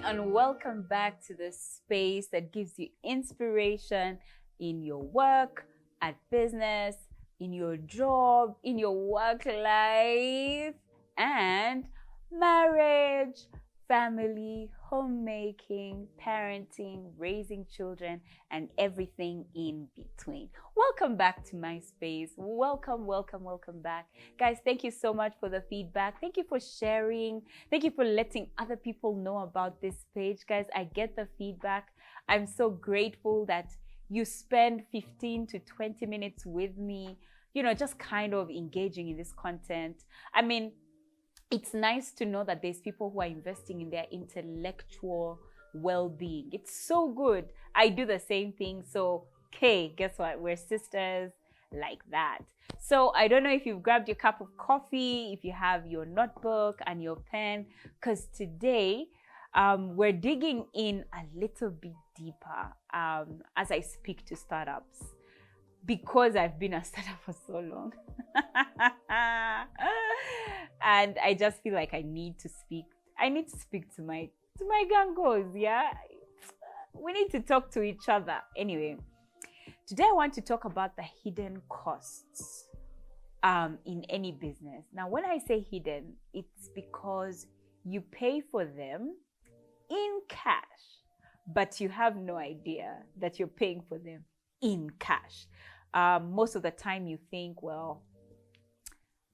and welcome back to the space that gives you inspiration in your work, at business, in your job, in your work life, and marriage, family, homemaking, parenting, raising children, and everything in between. Welcome back to my space. Welcome back. Guys, thank you so much for the feedback. Thank you for sharing. Thank you for letting other people know about this page. Guys, I get the feedback. I'm so grateful that you spend 15 to 20 minutes with me, just kind of engaging in this content. I mean, it's nice to know that there's people who are investing in their intellectual well-being. It's so good. I do the same thing. So, okay, guess what? We're sisters like that. So I don't know if you've grabbed your cup of coffee, if you have your notebook and your pen, because today we're digging in a little bit deeper as I speak to startups, because I've been a startup for so long. And I just feel like I need to speak to my gangos. Yeah, we need to talk to each other. Anyway, today I want to talk about the hidden costs in any business. Now, when I say hidden, it's because you pay for them in cash, but you have no idea that you're paying for them in cash. Most of the time you think, well,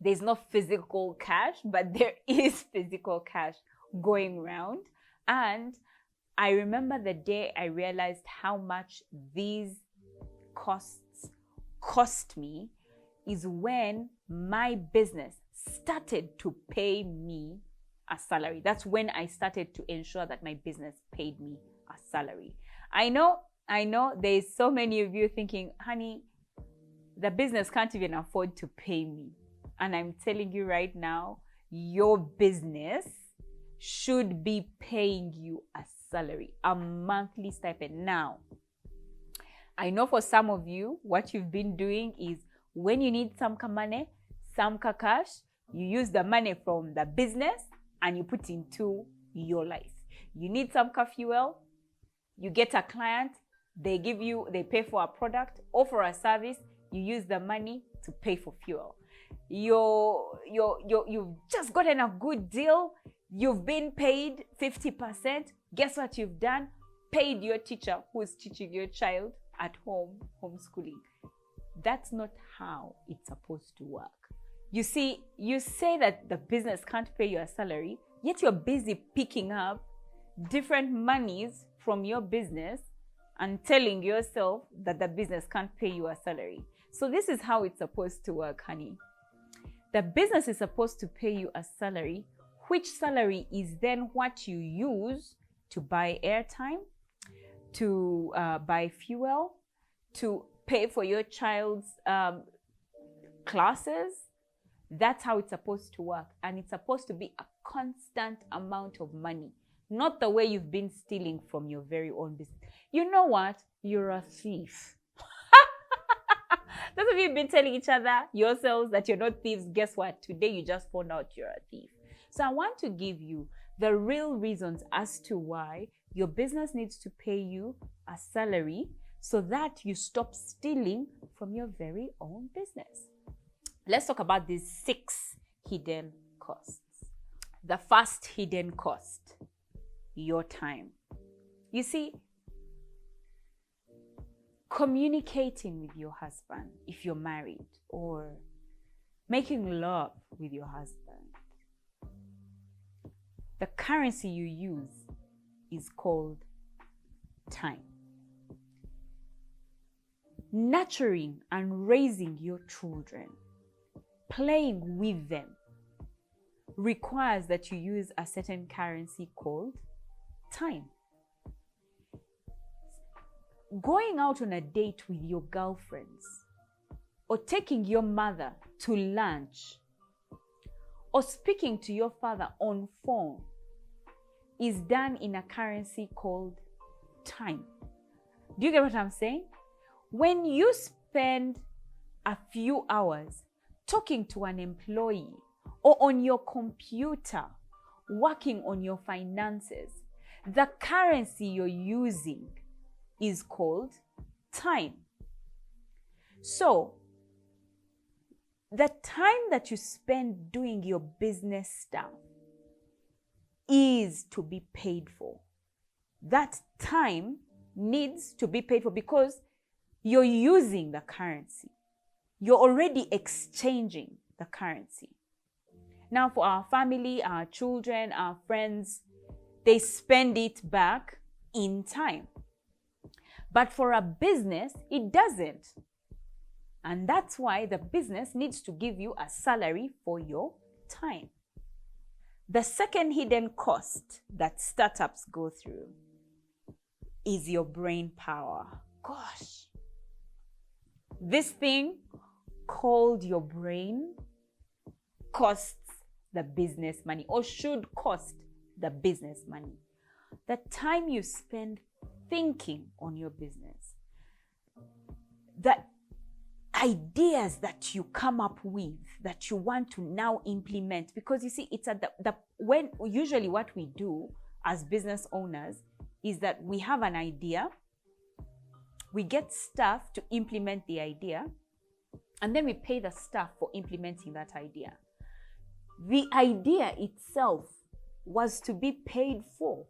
there's no physical cash, but there is physical cash going around. And I remember the day I realized how much these costs cost me is when my business started to pay me a salary. That's when I started to ensure that my business paid me a salary. I know there's so many of you thinking, honey, the business can't even afford to pay me. And I'm telling you right now, your business should be paying you a salary, a monthly stipend. Now, I know for some of you, what you've been doing is when you need some money, some cash, you use the money from the business and you put into your life. You need some fuel, you get a client, they pay for a product or for a service, you use the money to pay for fuel. You've just gotten a good deal, you've been paid 50%. Guess what you've done? Paid your teacher who is teaching your child at home, homeschooling. That's not how it's supposed to work. You see, you say that the business can't pay you a salary, yet you're busy picking up different monies from your business and telling yourself that the business can't pay you a salary. So this is how it's supposed to work, honey. The business is supposed to pay you a salary, which salary is then what you use to buy airtime, to buy fuel, to pay for your child's classes. That's how it's supposed to work. And it's supposed to be a constant amount of money, not the way you've been stealing from your very own business. You know what? You're a thief. Those of you have been telling each other, yourselves, that you're not thieves. Guess what? Today you just found out you're a thief. So I want to give you the real reasons as to why your business needs to pay you a salary so that you stop stealing from your very own business. Let's talk about these 6 hidden costs. The first hidden cost, your time. You see, communicating with your husband, if you're married, or making love with your husband, the currency you use is called time. Nurturing and raising your children, playing with them, requires that you use a certain currency called time. Going out on a date with your girlfriends, or taking your mother to lunch, or speaking to your father on phone is done in a currency called time. Do you get what I'm saying? When you spend a few hours talking to an employee or on your computer working on your finances, The currency you're using is called time. So, the time that you spend doing your business stuff is to be paid for. That time needs to be paid for because you're using the currency. You're already exchanging the currency. Now, for our family, our children, our friends, they spend it back in time. But for a business, it doesn't. And that's why the business needs to give you a salary for your time. The second hidden cost that startups go through is your brain power. Gosh. This thing called your brain costs the business money, or should cost the business money. The time you spend thinking on your business, the ideas that you come up with that you want to now implement, because you see, it's at when usually what we do as business owners is that we have an idea, we get staff to implement the idea, and then we pay the staff for implementing that idea. The idea itself was to be paid for.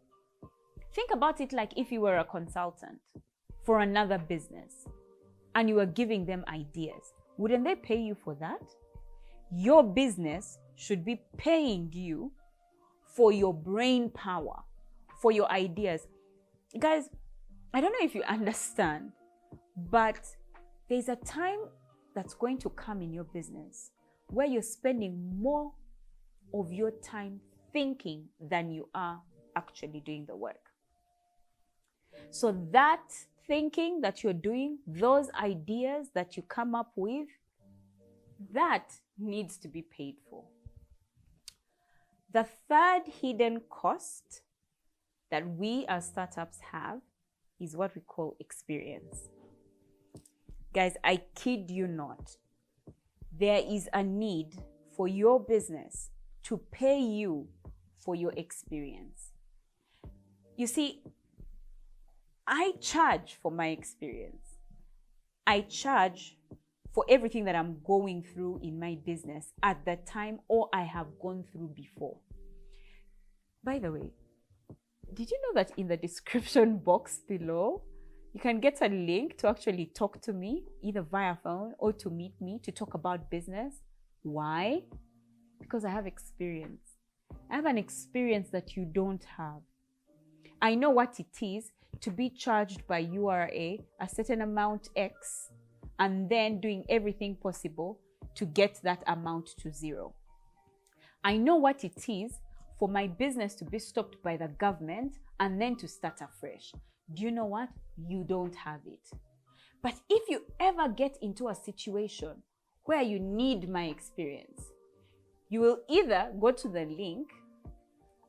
Think about it like if you were a consultant for another business and you were giving them ideas. Wouldn't they pay you for that? Your business should be paying you for your brain power, for your ideas. Guys, I don't know if you understand, but there's a time that's going to come in your business where you're spending more of your time thinking than you are actually doing the work. So that thinking that you're doing, those ideas that you come up with, that needs to be paid for. The third hidden cost that we as startups have is what we call experience. Guys, I kid you not. There is a need for your business to pay you for your experience. You see, I charge for my experience. I charge for everything that I'm going through in my business at the time or I have gone through before. By the way, did you know that in the description box below, you can get a link to actually talk to me, either via phone or to meet me to talk about business? Why? Because I have experience. I have an experience that you don't have. I know what it is to be charged by URA a certain amount X and then doing everything possible to get that amount to zero. I know what it is for my business to be stopped by the government and then to start afresh. Do you know what? You don't have it. But if you ever get into a situation where you need my experience, you will either go to the link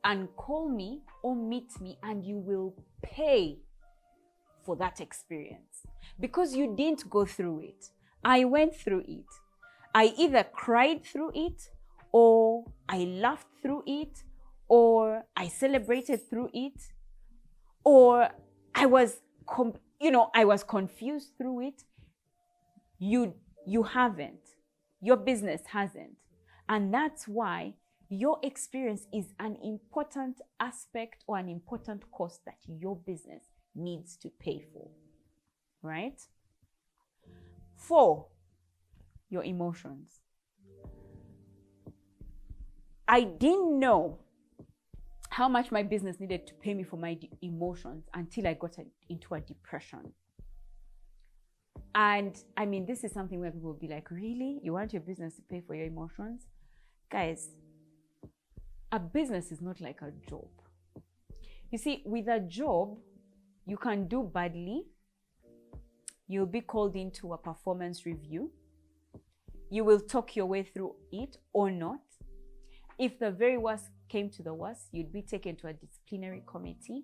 and call me or meet me, and you will pay for that experience because you didn't go through it. I went through it. I either cried through it, or I laughed through it, or I celebrated through it, or I was confused through it. You haven't. Your business hasn't. And that's why your experience is an important aspect or an important cost that your business needs to pay for, right? 4, your emotions. I didn't know how much my business needed to pay me for my emotions until I got into a depression. And I mean, this is something where people will be like, really? You want your business to pay for your emotions? Guys, a business is not like a job. You see, with a job, you can do badly. You'll be called into a performance review. You will talk your way through it or not. If the very worst came to the worst, you'd be taken to a disciplinary committee.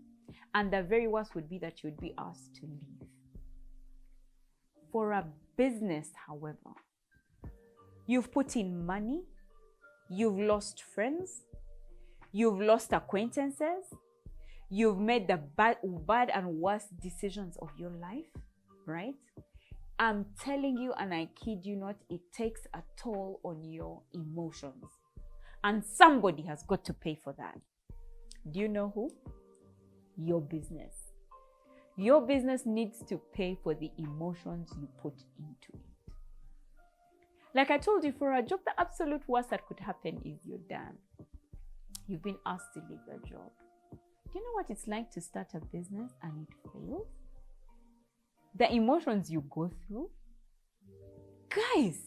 And the very worst would be that you'd be asked to leave. For a business, however, you've put in money, you've lost friends, you've lost acquaintances, You've made the bad and worst decisions of your life, right? I'm telling you, and I kid you not, it takes a toll on your emotions. And somebody has got to pay for that. Do you know who? Your business. Your business needs to pay for the emotions you put into it. Like I told you, for a job, the absolute worst that could happen is you're done. You've been asked to leave your job. Do you know what it's like to start a business and it fails? The emotions you go through. Guys,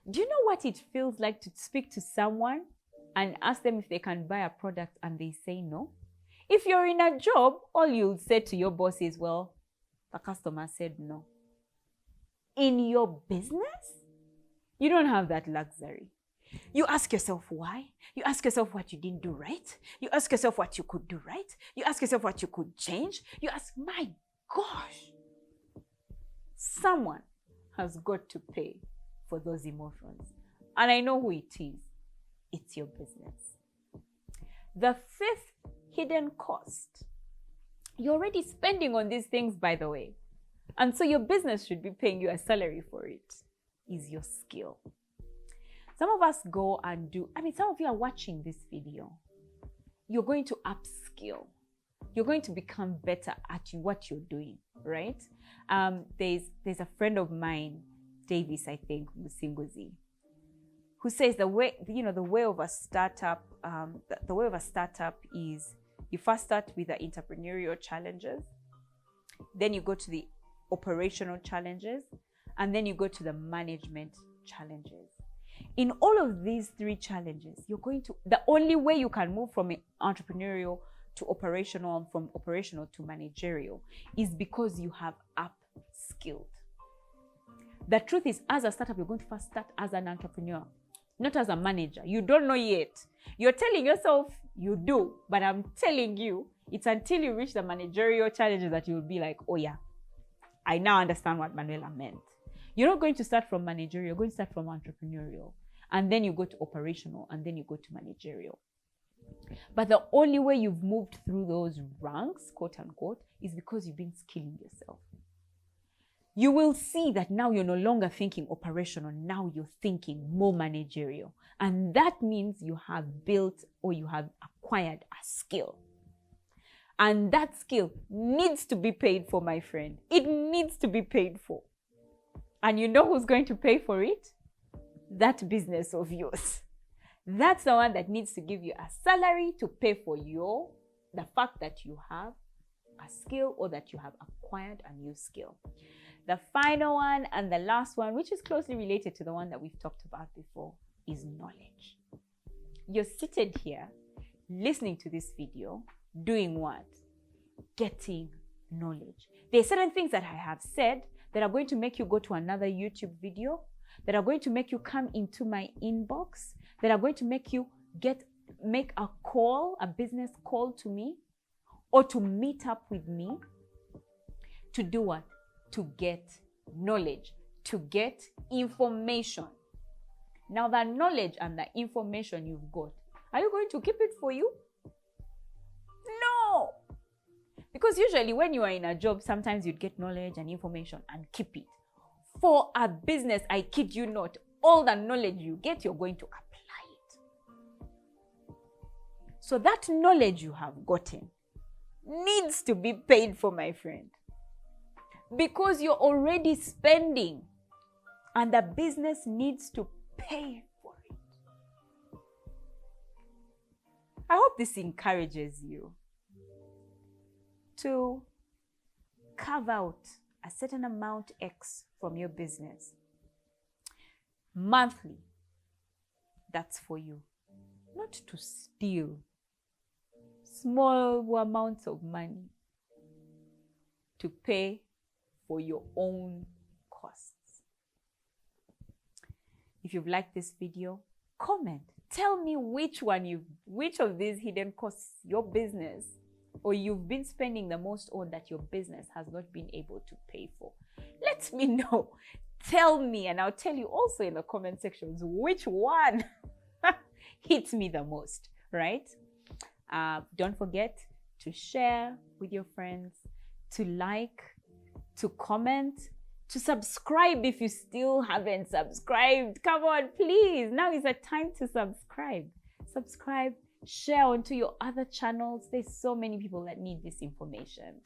do you know what it feels like to speak to someone and ask them if they can buy a product and they say no? If you're in a job, all you'll say to your boss is, well, the customer said no. In your business, you don't have that luxury. You ask yourself why. You ask yourself what you didn't do right. You ask yourself what you could do right. You ask yourself what you could change. You ask, my gosh, someone has got to pay for those emotions. And I know who it is. It's your business. The fifth hidden cost. You're already spending on these things, by the way. And so your business should be paying you a salary for it, is your skill. Some of us go and do, some of you are watching this video. You're going to upskill. You're going to become better at what you're doing, right? There's a friend of mine, Davis, I think, Musingozi, who says the way of a startup, the way of a startup is you first start with the entrepreneurial challenges, then you go to the operational challenges, and then you go to the management challenges. In all of these three challenges, the only way you can move from entrepreneurial to operational and from operational to managerial is because you have upskilled. The truth is, as a startup, you're going to first start as an entrepreneur, not as a manager. You don't know yet. You're telling yourself you do, but I'm telling you, it's until you reach the managerial challenges that you'll be like, oh yeah, I now understand what Manuela meant. You're not going to start from managerial, you're going to start from entrepreneurial. And then you go to operational, and then you go to managerial. But the only way you've moved through those ranks, quote unquote, is because you've been skilling yourself. You will see that now you're no longer thinking operational, now you're thinking more managerial. And that means you have built or you have acquired a skill. And that skill needs to be paid for, my friend. It needs to be paid for. And you know who's going to pay for it? That business of yours. That's the one that needs to give you a salary to pay for the fact that you have a skill or that you have acquired a new skill. The final one and the last one, which is closely related to the one that we've talked about before, is knowledge. You're seated here, listening to this video, doing what? Getting knowledge. There are certain things that I have said that are going to make you go to another YouTube video, that are going to make you come into my inbox, that are going to make you make a call, a business call to me, or to meet up with me to do what? To get knowledge, to get information. Now, the knowledge and the information you've got, are you going to keep it for you? No. Because usually when you are in a job, sometimes you'd get knowledge and information and keep it. For a business, I kid you not, all the knowledge you get, you're going to apply it. So that knowledge you have gotten needs to be paid for, my friend. Because you're already spending and the business needs to pay for it. I hope this encourages you to carve out a certain amount X from your business monthly. That's for you, not to steal small amounts of money to pay for your own costs. If you've liked this video, comment. Tell me which of these hidden costs your business or you've been spending the most on that your business has not been able to pay for. Let me know. Tell me, and I'll tell you also in the comment sections which one hits me the most, right? Don't forget to share with your friends, to like, to comment, to subscribe if you still haven't subscribed. Come on, please. Now is the time to subscribe. Subscribe, share onto your other channels. There's so many people that need this information.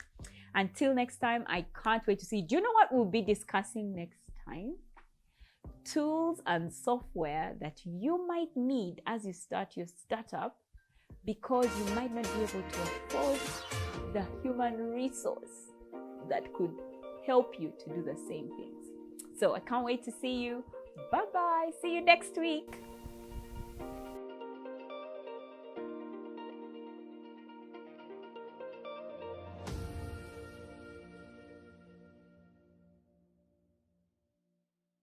Until next time, I can't wait to see. Do you know what we'll be discussing next time? Tools and software that you might need as you start your startup, because you might not be able to afford the human resource that could help you to do the same things. So I can't wait to see you. Bye-bye. See you next week.